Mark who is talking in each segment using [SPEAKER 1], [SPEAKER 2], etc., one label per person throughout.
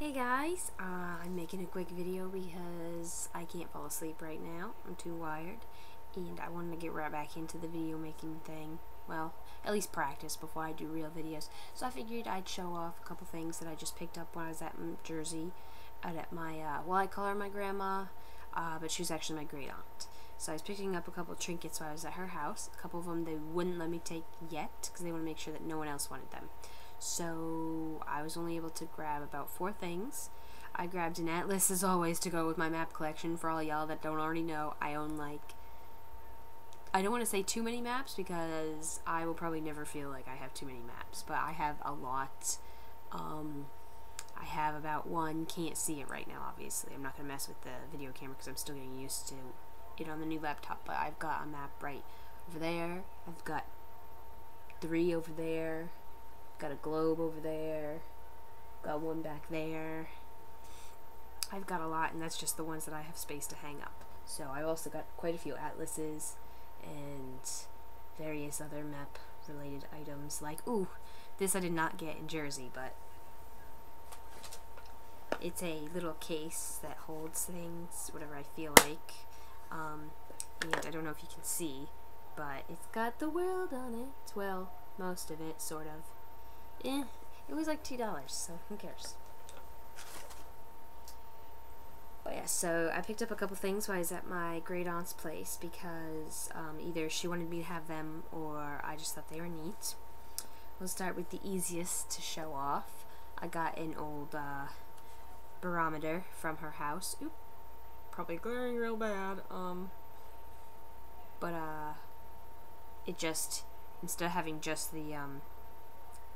[SPEAKER 1] Hey guys, I'm making a quick video because I can't fall asleep right now. I'm too wired, and I wanted to get right back into the video making thing. Well, at least practice before I do real videos. So I figured I'd show off a couple things that I just picked up when I was at Jersey, out at my, well, I call her my grandma, but she was actually my great aunt. So I was picking up a couple trinkets while I was at her house. A couple of them they wouldn't let me take yet because they want to make sure that no one else wanted them. So I was only able to grab about 4 things. I grabbed an atlas as always to go with my map collection. For all y'all that don't already know, I own I don't want to say too many maps because I will probably never feel like I have too many maps, but I have a lot. I have about 1, can't see it right now obviously. I'm not going to mess with the video camera because I'm still getting used to it on the new laptop, but I've got a map right over there. I've got 3 over there. Got a globe over there, got 1 back there. I've got a lot, and that's just the ones that I have space to hang up. So I've also got quite a few atlases and various other map related items, like, ooh, this I did not get in Jersey, but it's a little case that holds things, whatever I feel like, and I don't know if you can see, but it's got the world on it. Well, most of it, sort of. It was like $2, so who cares? But yeah, so I picked up a couple things while I was at my great aunt's place because either she wanted me to have them or I just thought they were neat. We'll start with the easiest to show off. I got an old barometer from her house. Oop, probably glaring real bad. But it just, instead of having just the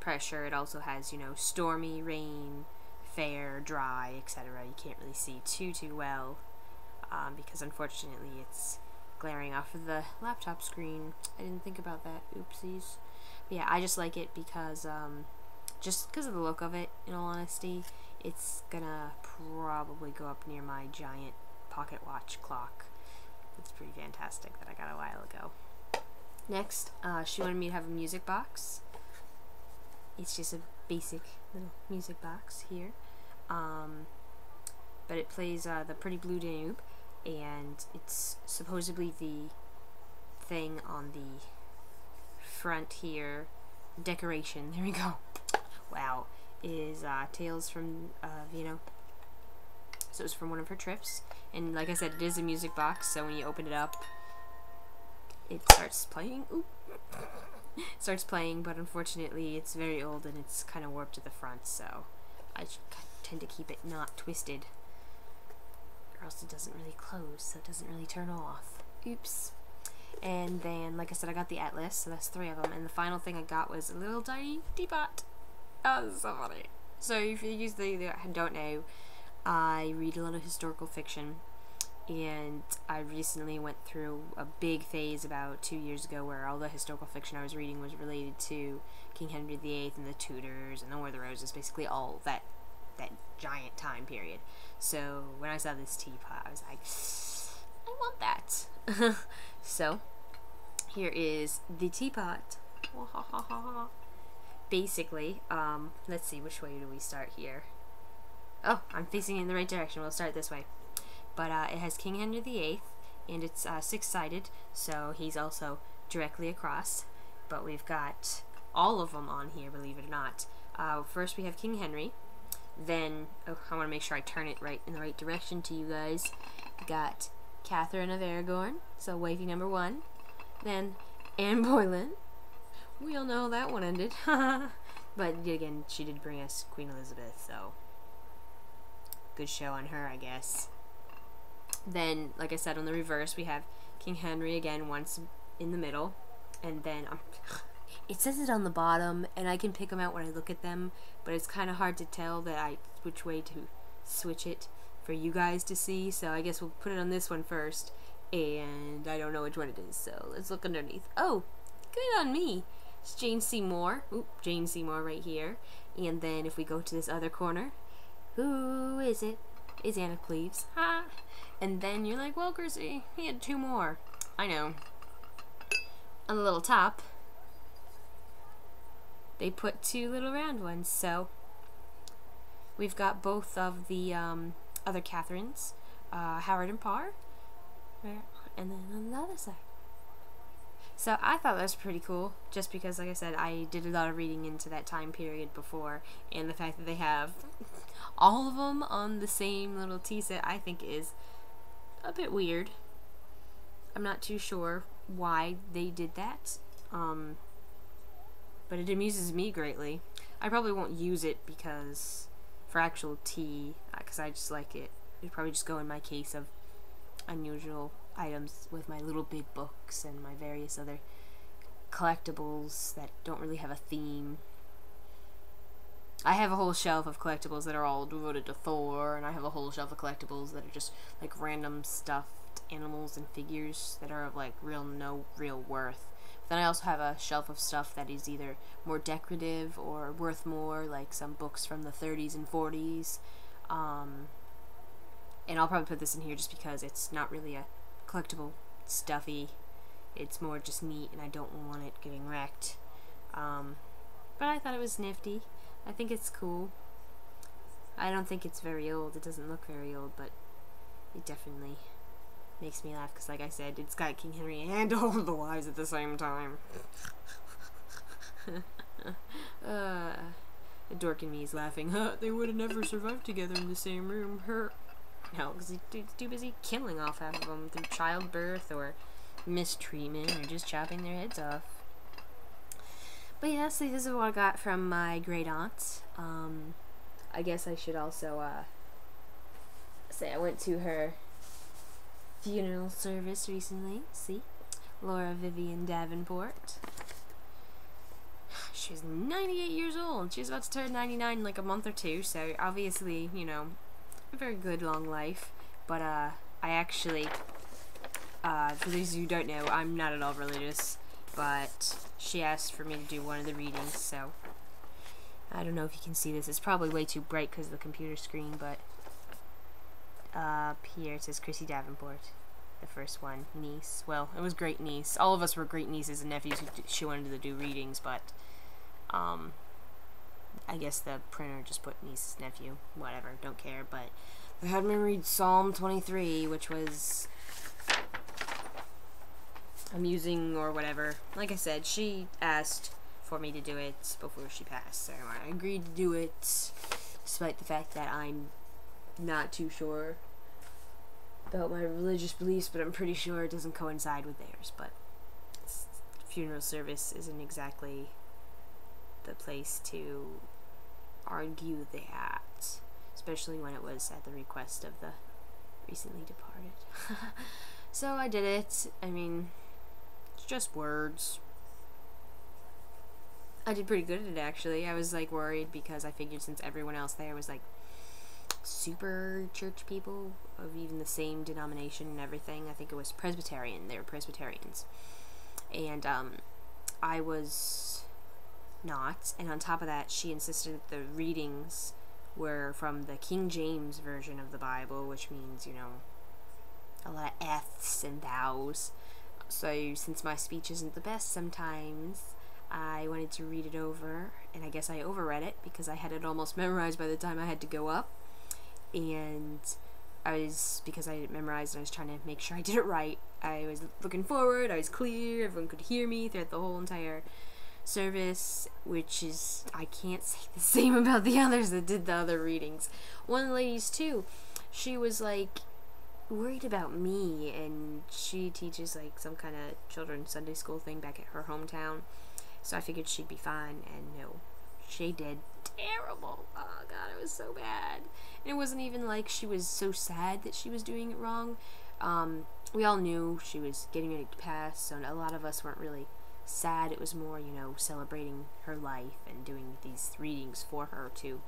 [SPEAKER 1] pressure, it also has, you know, stormy, rain, fair, dry, etc. You can't really see too well because unfortunately it's glaring off of the laptop screen. I didn't think about that. Oopsies. But yeah, I just like it because just because of the look of it, in all honesty. It's gonna probably go up near my giant pocket watch clock. It's pretty fantastic that I got a while ago. Next, she wanted me to have a music box. It's just a basic little music box here, but it plays the Pretty Blue Danube, and it's supposedly the thing on the front here, decoration, there we go, wow, is Tales from Vivian. So it's from one of her trips, and like I said, it is a music box, so when you open it up, it starts playing. Oop. Starts playing, but unfortunately it's very old and it's kind of warped to the front, so I tend to keep it not twisted or else it doesn't really close, so it doesn't really turn off. Oops. And then, like I said, I got the atlas, so that's 3 of them, and the final thing I got was a little tiny teapot. Oh, this is so funny. So if you don't know, I read a lot of historical fiction, and I recently went through a big phase about 2 years ago where all the historical fiction I was reading was related to King Henry VIII and the Tudors and the War of the Roses, basically all that giant time period. So when I saw this teapot, I was like, I want that. So here is the teapot. Basically, let's see, which way do we start here? Oh, I'm facing in the right direction. We'll start this way. But it has King Henry VIII, and it's 6-sided, so he's also directly across. But we've got all of them on here, believe it or not. First we have King Henry. Then, oh, I want to make sure I turn it right in the right direction to you guys. We got Catherine of Aragon, so wifey number 1. Then Anne Boleyn. We all know how that one ended. But again, she did bring us Queen Elizabeth, so good show on her, I guess. Then, like I said, on the reverse, we have King Henry again, once in the middle, and then it says it on the bottom, and I can pick them out when I look at them, but it's kind of hard to tell which way to switch it for you guys to see, so I guess we'll put it on this one first, and I don't know which one it is, so let's look underneath. Oh, good on me. It's Jane Seymour. Oop, Jane Seymour right here, and then if we go to this other corner, who is it? It's Anne of Cleves. Ha! And then you're like, well, Chrissy, he had 2 more. I know. On the little top, they put 2 little round ones, so we've got both of the other Catherines, Howard and Parr, and then on the other side. So I thought that was pretty cool, just because, like I said, I did a lot of reading into that time period before, and the fact that they have all of them on the same little tea set, I think is a bit weird. I'm not too sure why they did that, but it amuses me greatly. I probably won't use it because for actual tea, because I just like it. It'd probably just go in my case of unusual items with my little big books and my various other collectibles that don't really have a theme. I have a whole shelf of collectibles that are all devoted to Thor, and I have a whole shelf of collectibles that are just like random stuffed animals and figures that are of like no real worth. Then I also have a shelf of stuff that is either more decorative or worth more, like some books from the 30s and 40s. And I'll probably put this in here just because it's not really a collectible stuffy. It's more just neat, and I don't want it getting wrecked. But I thought it was nifty. I think it's cool. I don't think it's very old. It doesn't look very old, but it definitely makes me laugh because, like I said, it's got King Henry and all of the wives at the same time. The dork in me is laughing. They would have never survived together in the same room. No, because he's too busy killing off half of them through childbirth or mistreatment or just chopping their heads off. But yeah, so this is what I got from my great aunt. I guess I should also say I went to her funeral service recently. See? Laura Vivian Davenport. She was 98 years old. She's about to turn 99 in like a month or two, so obviously, you know, a very good long life. But I actually, for those who don't know, I'm not at all religious, but she asked for me to do one of the readings, so I don't know if you can see this. It's probably way too bright because of the computer screen, but up here it says Chrissy Davenport, the first one, niece. Well, it was great niece. All of us were great nieces and nephews who she wanted to do readings, but I guess the printer just put niece, nephew, whatever, don't care. But they had me read Psalm 23, which was amusing or whatever. Like I said, she asked for me to do it before she passed, so I agreed to do it, despite the fact that I'm not too sure about my religious beliefs, but I'm pretty sure it doesn't coincide with theirs. But funeral service isn't exactly the place to argue that, especially when it was at the request of the recently departed. So I did it. I mean, it's just words. I did pretty good at it, actually. I was like worried because I figured since everyone else there was like super church people of even the same denomination and everything. I think it was Presbyterian. They were Presbyterians. And I was not. And on top of that, she insisted that the readings were from the King James version of the Bible, which means, you know, a lot of F's and thous. So since my speech isn't the best sometimes, I wanted to read it over, and I guess I overread it because I had it almost memorized by the time I had to go up. And because I had it memorized and I was trying to make sure I did it right, I was looking forward, I was clear, everyone could hear me throughout the whole entire service, which is, I can't say the same about the others that did the other readings. One of the ladies too, she was like worried about me, and she teaches like some kind of children's Sunday school thing back at her hometown, so I figured she'd be fine, and no, she did terrible. Oh god, it was so bad. And it wasn't even like she was so sad that she was doing it wrong. We all knew she was getting ready to pass, so a lot of us weren't really sad. It was more, you know, celebrating her life and doing these readings for her to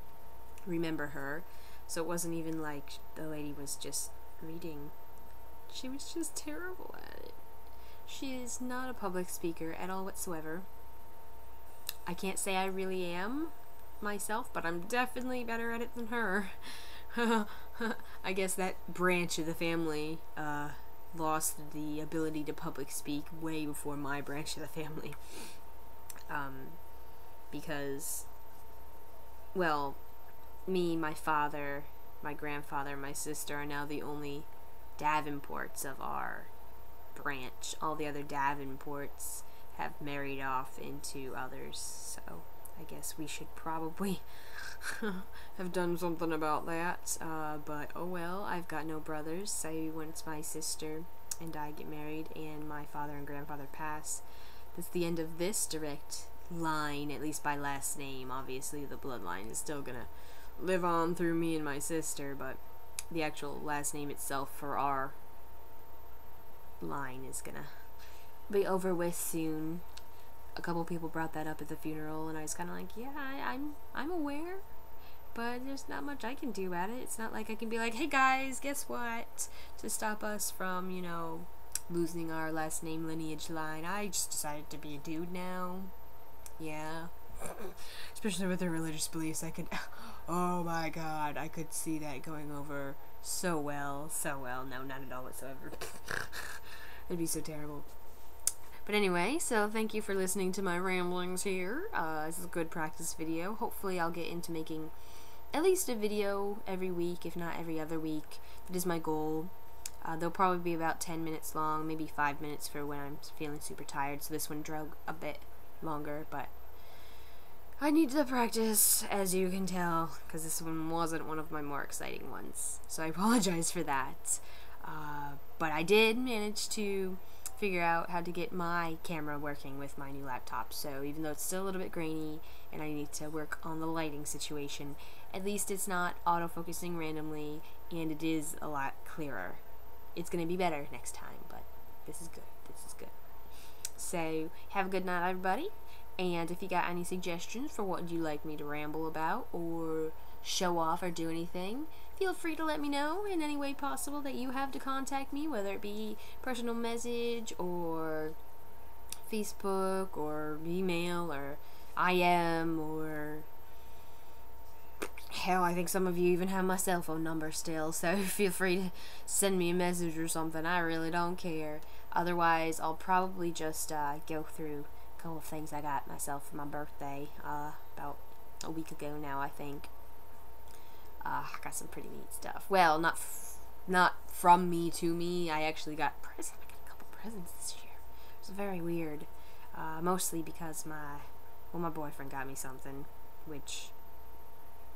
[SPEAKER 1] remember her. So it wasn't even like the lady was just reading. She was just terrible at it. She is not a public speaker at all whatsoever. I can't say I really am myself, but I'm definitely better at it than her. I guess that branch of the family lost the ability to public speak way before my branch of the family. Because, well, me, my father, my grandfather, and my sister are now the only Davenports of our branch. All the other Davenports have married off into others, so I guess we should probably have done something about that, but oh well. I've got no brothers, so once my sister and I get married and my father and grandfather pass, that's the end of this direct line, at least by last name. Obviously the bloodline is still gonna live on through me and my sister, but the actual last name itself for our line is gonna be over with soon. A couple people brought that up at the funeral, and I was kind of like, yeah, I'm aware, but there's not much I can do about it. It's not like I can be like, hey guys, guess what? To stop us from, you know, losing our last name lineage line, I just decided to be a dude now. Yeah. Especially with their religious beliefs, I could, oh my god, I could see that going over so well. No, not at all whatsoever. It'd be so terrible. But anyway, so thank you for listening to my ramblings here. This is a good practice video. Hopefully I'll get into making at least a video every week, if not every other week. That is my goal. They'll probably be about 10 minutes long, maybe 5 minutes for when I'm feeling super tired, so this one drug a bit longer, but I need to practice, as you can tell, because this one wasn't one of my more exciting ones, so I apologize for that. But I did manage to figure out how to get my camera working with my new laptop, so even though it's still a little bit grainy and I need to work on the lighting situation, at least it's not autofocusing randomly, and it is a lot clearer. It's gonna be better next time, but this is good. So have a good night, everybody, and if you got any suggestions for what you'd like me to ramble about or show off or do anything, feel free to let me know in any way possible that you have to contact me, whether it be personal message or Facebook or email or IM, or hell, I think some of you even have my cell phone number still, so feel free to send me a message or something. I really don't care. Otherwise, I'll probably just go through a couple of things I got myself for my birthday about a week ago now, I think. I got some pretty neat stuff. Well, not from me to me. I actually got presents. I got a couple presents this year. It was very weird. Mostly because my boyfriend got me something, which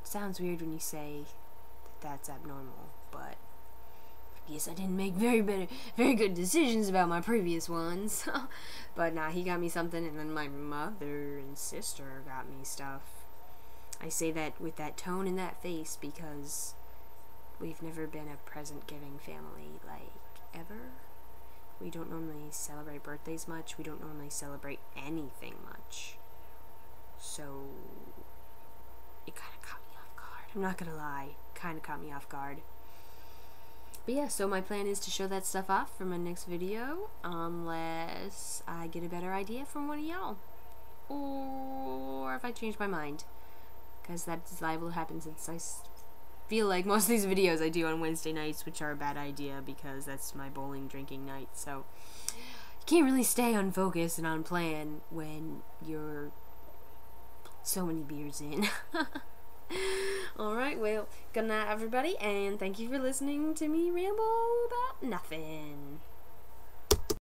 [SPEAKER 1] sounds weird when you say that that's abnormal, but I guess I didn't make very good decisions about my previous ones. But nah, he got me something, and then my mother and sister got me stuff. I say that with that tone and that face because we've never been a present-giving family, like, ever. We don't normally celebrate birthdays much. We don't normally celebrate anything much. So it kind of caught me off guard. I'm not gonna lie. Kind of caught me off guard. But yeah, so my plan is to show that stuff off for my next video, unless I get a better idea from one of y'all. Or if I change my mind. Because that's liable to happen, since I feel like most of these videos I do on Wednesday nights, which are a bad idea because that's my bowling drinking night. So you can't really stay on focus and on plan when you're so many beers in. Alright, well, good night everybody, and thank you for listening to me ramble about nothing.